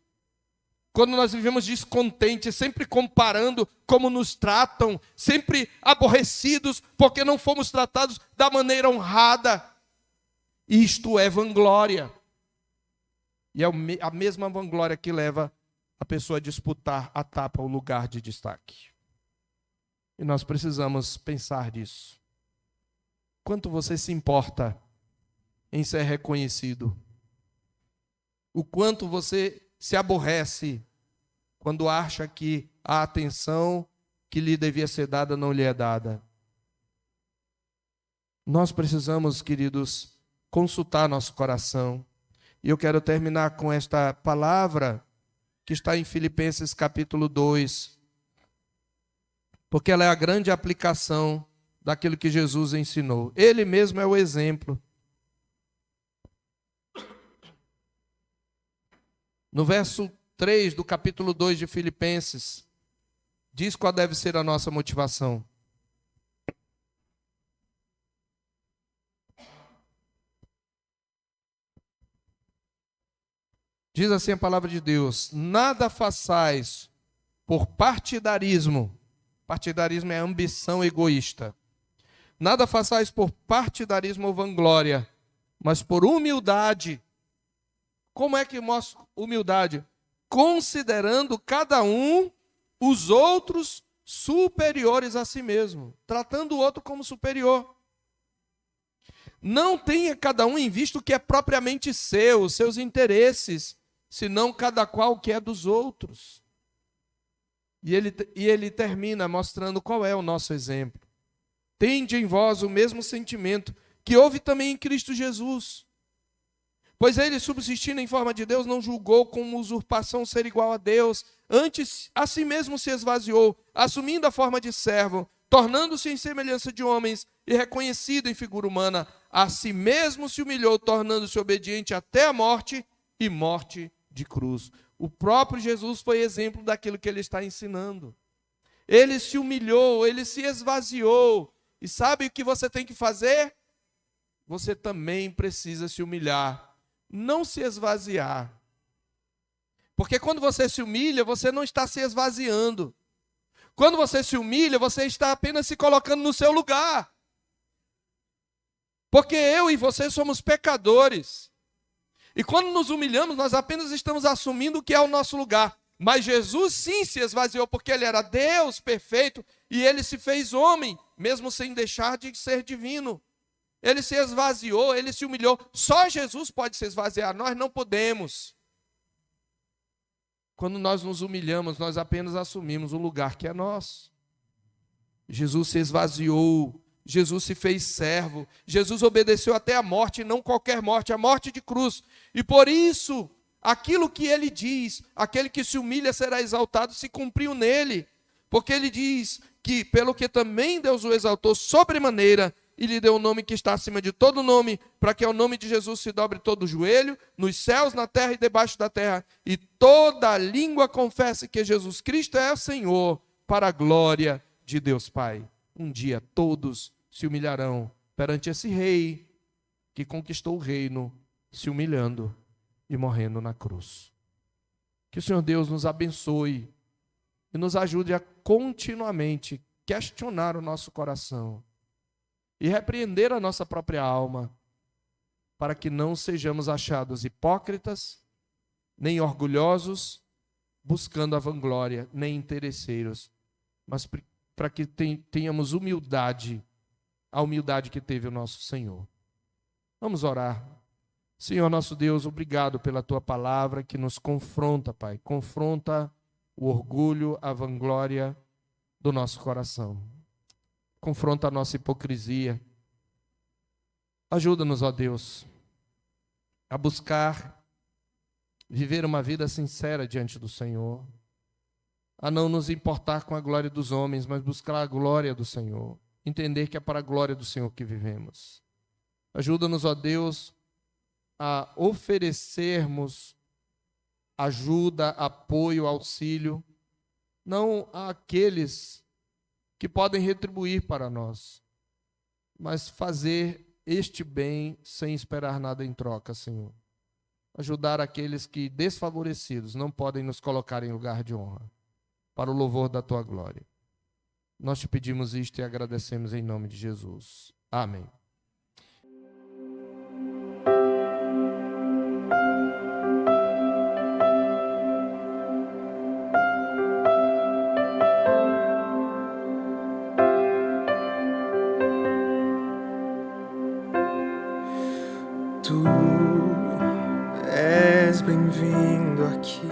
Quando nós vivemos descontentes, sempre comparando como nos tratam, sempre aborrecidos porque não fomos tratados da maneira honrada, isto é vanglória. E é a mesma vanglória que leva a pessoa a disputar a tapa, o lugar de destaque. E nós precisamos pensar nisso. Quanto você se importa em ser reconhecido? O quanto você se aborrece quando acha que a atenção que lhe devia ser dada não lhe é dada? Nós precisamos, queridos, consultar nosso coração. E eu quero terminar com esta palavra que está em Filipenses capítulo 2, porque ela é a grande aplicação daquilo que Jesus ensinou. Ele mesmo é o exemplo. No verso 3 do capítulo 2 de Filipenses, diz qual deve ser a nossa motivação. Diz assim a palavra de Deus: nada façais por partidarismo Partidarismo é ambição egoísta. Nada façais por partidarismo ou vanglória, mas por humildade. Como é que mostra humildade? Considerando cada um os outros superiores a si mesmo, tratando o outro como superior. Não tenha cada um em vista o que é propriamente seu, os seus interesses, senão cada qual o que é dos outros. E ele termina mostrando qual é o nosso exemplo. Tende em vós o mesmo sentimento que houve também em Cristo Jesus. Pois ele, subsistindo em forma de Deus, não julgou como usurpação ser igual a Deus. Antes, a si mesmo se esvaziou, assumindo a forma de servo, tornando-se em semelhança de homens e reconhecido em figura humana. A si mesmo se humilhou, tornando-se obediente até a morte e morte de cruz. O próprio Jesus foi exemplo daquilo que ele está ensinando. Ele se humilhou, ele se esvaziou. E sabe o que você tem que fazer? Você também precisa se humilhar. Não se esvaziar. Porque quando você se humilha, você não está se esvaziando. Quando você se humilha, você está apenas se colocando no seu lugar. Porque eu e você somos pecadores. E quando nos humilhamos, nós apenas estamos assumindo o que é o nosso lugar. Mas Jesus sim se esvaziou, porque ele era Deus perfeito e ele se fez homem, mesmo sem deixar de ser divino. Ele se esvaziou, ele se humilhou. Só Jesus pode se esvaziar, nós não podemos. Quando nós nos humilhamos, nós apenas assumimos o lugar que é nosso. Jesus se esvaziou, Jesus se fez servo, Jesus obedeceu até a morte, e não qualquer morte, a morte de cruz. E por isso, aquilo que ele diz, aquele que se humilha será exaltado, se cumpriu nele. Porque ele diz que, pelo que também Deus o exaltou sobremaneira, e lhe deu um nome que está acima de todo nome, para que ao nome de Jesus se dobre todo o joelho, nos céus, na terra e debaixo da terra, e toda língua confesse que Jesus Cristo é o Senhor, para a glória de Deus Pai. Um dia todos se humilharão perante esse rei, que conquistou o reino, se humilhando e morrendo na cruz. Que o Senhor Deus nos abençoe e nos ajude a continuamente questionar o nosso coração e repreender a nossa própria alma, para que não sejamos achados hipócritas, nem orgulhosos, buscando a vanglória, nem interesseiros, mas para que tenhamos humildade, a humildade que teve o nosso Senhor. Vamos orar. Senhor nosso Deus, obrigado pela Tua palavra que nos confronta, Pai. Confronta o orgulho, a vanglória do nosso coração. Confronta a nossa hipocrisia. Ajuda-nos, ó Deus, a buscar viver uma vida sincera diante do Senhor, a não nos importar com a glória dos homens, mas buscar a glória do Senhor, entender que é para a glória do Senhor que vivemos. Ajuda-nos, ó Deus, a oferecermos ajuda, apoio, auxílio, não àqueles que podem retribuir para nós, mas fazer este bem sem esperar nada em troca, Senhor. Ajudar aqueles que, desfavorecidos, não podem nos colocar em lugar de honra, para o louvor da Tua glória. Nós te pedimos isto e agradecemos em nome de Jesus. Amém.
Tu és bem-vindo aqui.